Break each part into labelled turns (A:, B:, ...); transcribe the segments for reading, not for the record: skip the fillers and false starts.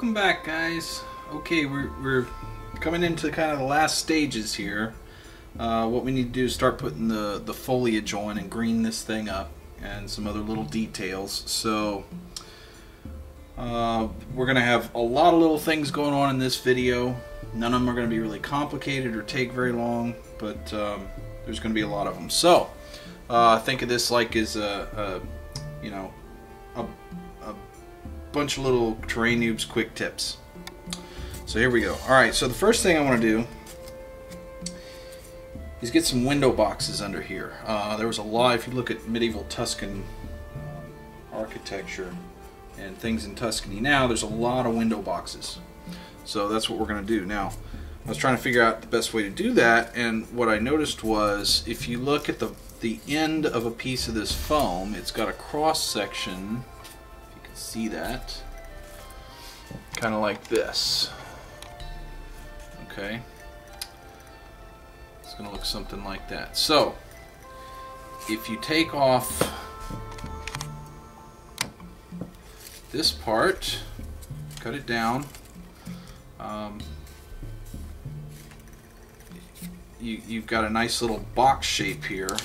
A: Welcome back, guys. Okay, we're coming into kind of the last stages here. What we need to do is start putting the foliage on and green this thing up and some other little details. So we're gonna have a lot of little things going on in this video. None of them are going to be really complicated or take very long, but there's going to be a lot of them. So think of this like as a bunch of little Terrainoob's quick tips. So here we go. Alright, so the first thing I want to do is get some window boxes under here. There was a lot, if you look at medieval Tuscan architecture and things in Tuscany now, there's a lot of window boxes. So that's what we're going to do. Now, I was trying to figure out the best way to do that, and what I noticed was if you look at the end of a piece of this foam, it's got a cross section. See that? Kind of like this. Okay. It's going to look something like that. So, if you take off this part, cut it down, you've got a nice little box shape here.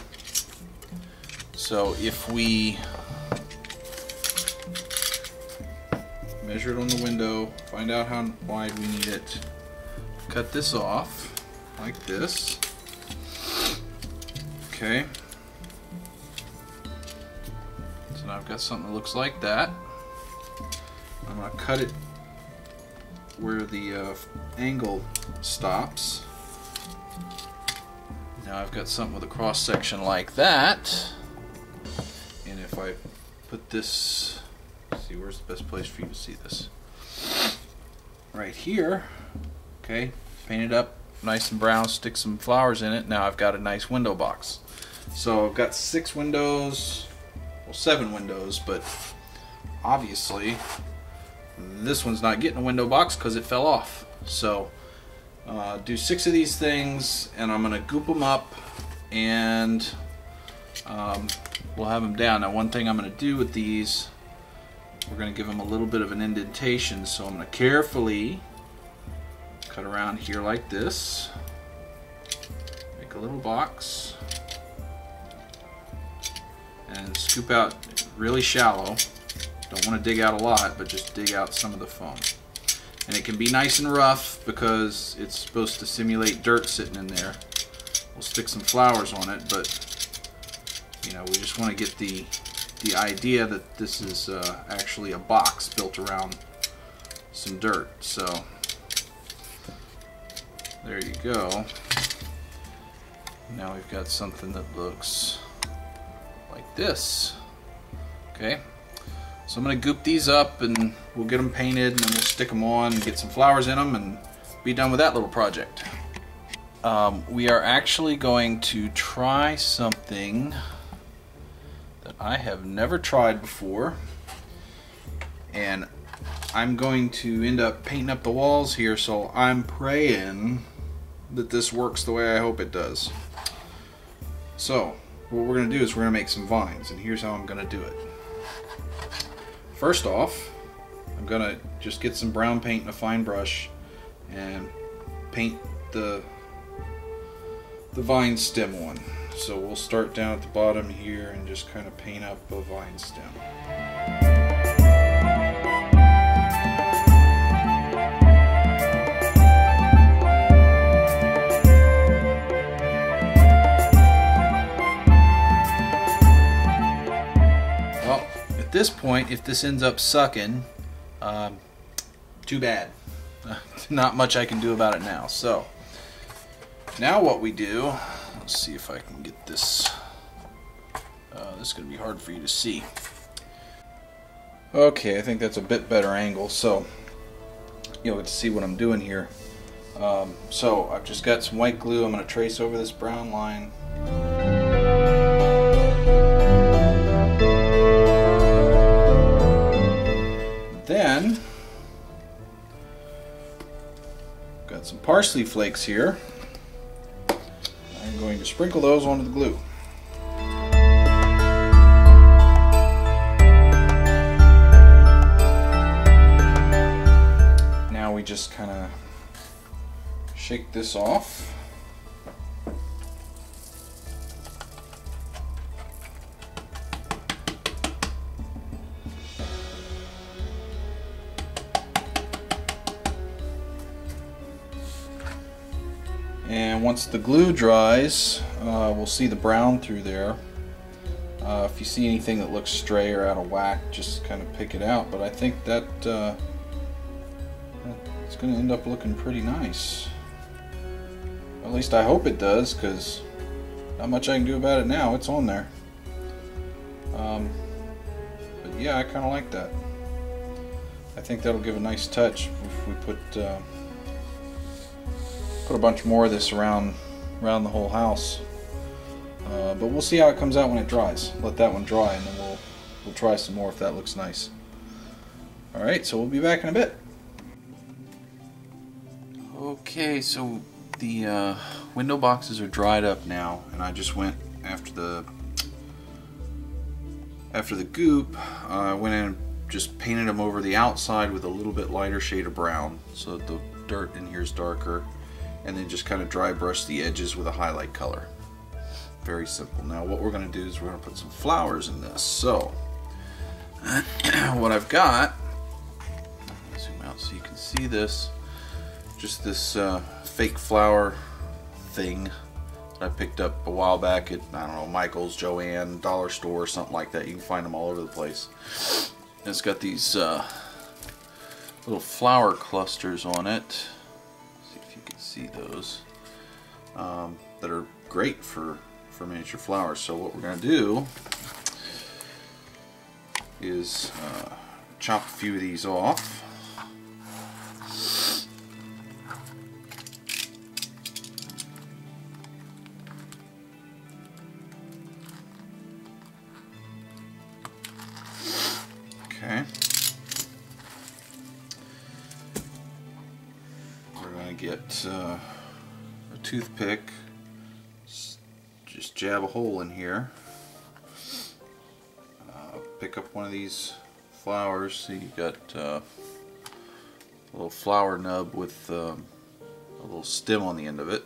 A: So if we measure it on the window, find out how wide we need it, cut this off like this. Okay. So now I've got something that looks like that. I'm going to cut it where the angle stops. Now I've got something with a cross section like that. And if I put this, see, where's the best place for you to see this? Right here. Okay, paint it up nice and brown, stick some flowers in it. Now I've got a nice window box. So I've got 6 windows, well 7 windows, but obviously this one's not getting a window box because it fell off. So do 6 of these things, and I'm going to goop them up, and we'll have them down. Now one thing I'm going to do with these, we're going to give them a little bit of an indentation, so I'm going to carefully cut around here like this, make a little box, and scoop out really shallow. Don't want to dig out a lot, but just dig out some of the foam. And it can be nice and rough because it's supposed to simulate dirt sitting in there. We'll stick some flowers on it, but you know, we just want to get the idea that this is actually a box built around some dirt. So there you go. Now we've got something that looks like this. Okay, so I'm going to goop these up and we'll get them painted, and then we'll stick them on and get some flowers in them and be done with that little project. We are actually going to try something that I have never tried before, and I'm going to end up painting up the walls here, so I'm praying that this works the way I hope it does. So what we're going to do is we're going to make some vines, and here's how I'm going to do it. First off, I'm going to just get some brown paint and a fine brush and paint the vine stem on. So we'll start down at the bottom here and just kind of paint up a vine stem. Well, at this point, if this ends up sucking, too bad. Not much I can do about it now. So now what we do, let's see if I can get this. This is going to be hard for you to see. Okay, I think that's a bit better angle, so you'll get to see what I'm doing here. So I've just got some white glue. I'm going to trace over this brown line. Then got some parsley flakes here. I'm going to sprinkle those onto the glue. just kind of shake this off. And once the glue dries, we'll see the brown through there. If you see anything that looks stray or out of whack, just kind of pick it out. But I think that it's going to end up looking pretty nice. At least I hope it does, because not much I can do about it now. It's on there. But yeah, I kind of like that. I think that'll give a nice touch if we put a bunch more of this around the whole house. But we'll see how it comes out when it dries. Let that one dry, and then we'll try some more if that looks nice. Alright, so we'll be back in a bit. Okay, so the window boxes are dried up now, and I just went after the goop. I went in and just painted them over the outside with a little bit lighter shade of brown, so that the dirt in here is darker, and then just kind of dry brush the edges with a highlight color. Very simple. Now what we're going to do is we're going to put some flowers in this. So what I've got, zoom out so you can see this, just this fake flower thing that I picked up a while back at, I don't know, Michael's, Joann, Dollar Store, or something like that. You can find them all over the place. And it's got these little flower clusters on it. See if you can see those, that are great for miniature flowers. So what we're going to do is chop a few of these off. Okay. We're going to get a toothpick. Just jab a hole in here, pick up one of these flowers. See, you got a little flower nub with a little stem on the end of it.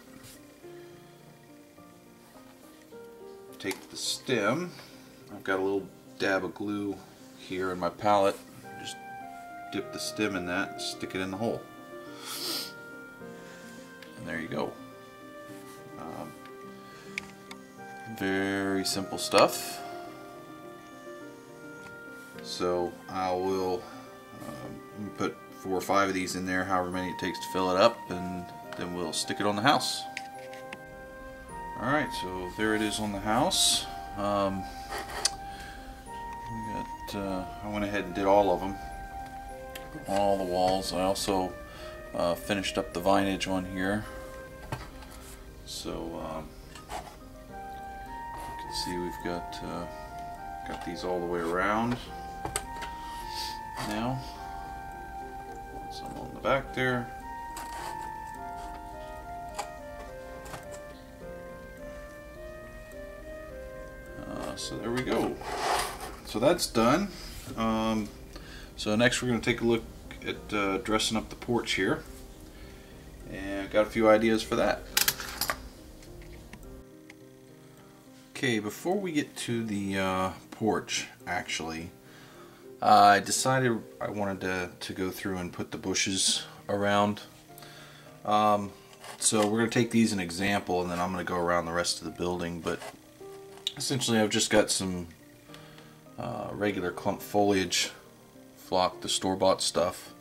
A: Take the stem. I've got a little dab of glue here in my palette. Just dip the stem in that and stick it in the hole. And there you go. Very simple stuff. So I will put 4 or 5 of these in there, however many it takes to fill it up, and then we'll stick it on the house. Alright, so there it is on the house. I went ahead and did all of them, all the walls. I also finished up the vinage on here. So see, we've got these all the way around now. Some on the back there. So there we go. So that's done. So next we're going to take a look at dressing up the porch here, and I've got a few ideas for that. Okay, before we get to the porch, actually, I decided I wanted to go through and put the bushes around. So we're going to take these as an example, and then I'm going to go around the rest of the building. But essentially, I've just got some regular clump foliage flock, the store-bought stuff,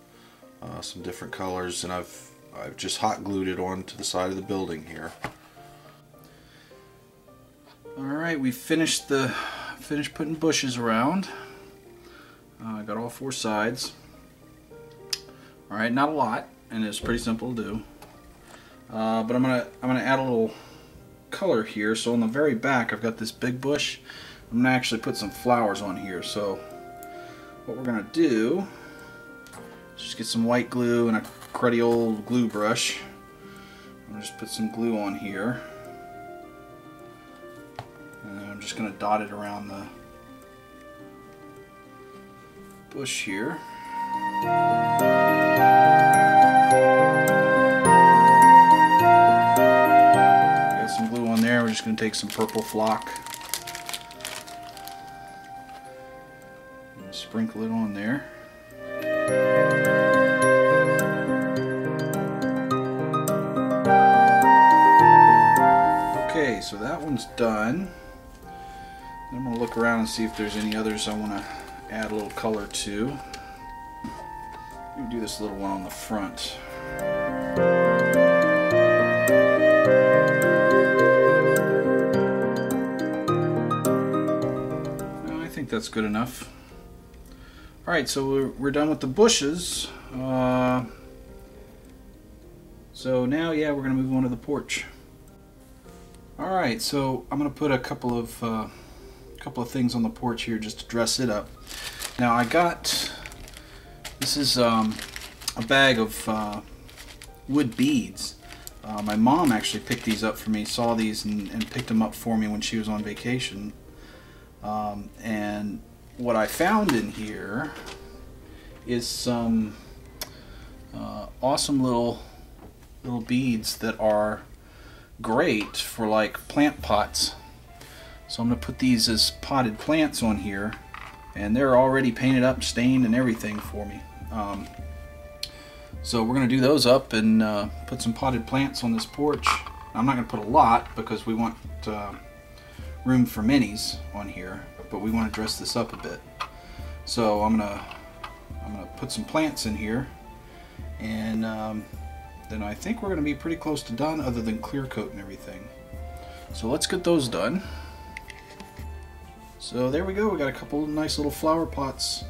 A: some different colors, and I've just hot glued it onto the side of the building here. Alright, we finished putting bushes around. I got all 4 sides. Alright, not a lot, and it's pretty simple to do. But I'm gonna add a little color here. So on the very back, I've got this big bush. I'm gonna actually put some flowers on here. So what we're gonna do is just get some white glue and a cruddy old glue brush. I'm gonna just put some glue on here. And I'm just going to dot it around the bush here. going to take some purple flock and sprinkle it on there. Okay, so that one's done. I'm going to look around and see if there's any others I want to add a little color to. Maybe do this little one on the front. Well, I think that's good enough. Alright, so we're done with the bushes. So now, yeah, we're going to move on to the porch. Alright, so I'm going to put a couple of things on the porch here just to dress it up. Now I got, this is a bag of wood beads. My mom actually picked these up for me, saw these and picked them up for me when she was on vacation. And what I found in here is some awesome little beads that are great for like plant pots. So I'm going to put these as potted plants on here, and they're already painted up, stained, and everything for me. So we're going to do those up and put some potted plants on this porch. I'm not going to put a lot because we want room for minis on here, but we want to dress this up a bit. So I'm gonna put some plants in here, and then I think we're going to be pretty close to done, other than clear coat and everything. So let's get those done. So there we go, we got a couple of nice little flower pots.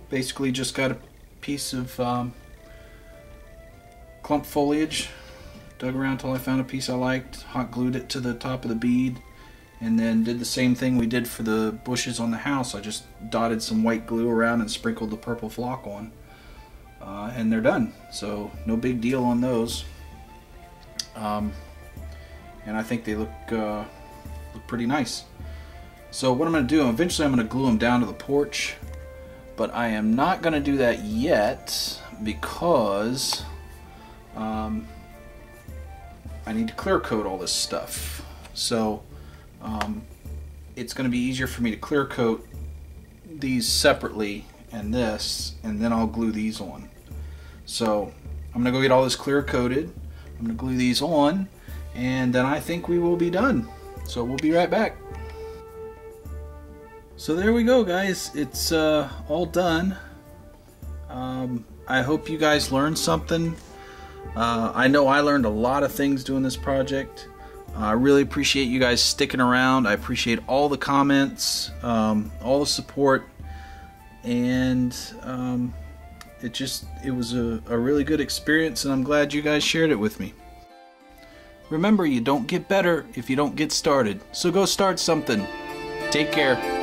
A: Basically just got a piece of clump foliage, dug around till I found a piece I liked, hot glued it to the top of the bead, and then did the same thing we did for the bushes on the house. I just dotted some white glue around and sprinkled the purple flock on. And they're done, so no big deal on those. And I think they look pretty nice. So what I'm going to do, eventually I'm going to glue them down to the porch, but I am not going to do that yet because I need to clear coat all this stuff. So it's going to be easier for me to clear coat these separately and this, and then I'll glue these on. So I'm going to go get all this clear coated, I'm going to glue these on, and then I think we will be done. So we'll be right back. So there we go, guys, it's all done. I hope you guys learned something. I know I learned a lot of things doing this project. I really appreciate you guys sticking around. I appreciate all the comments, all the support, and it was a really good experience, and I'm glad you guys shared it with me. Remember, you don't get better if you don't get started. So go start something. Take care.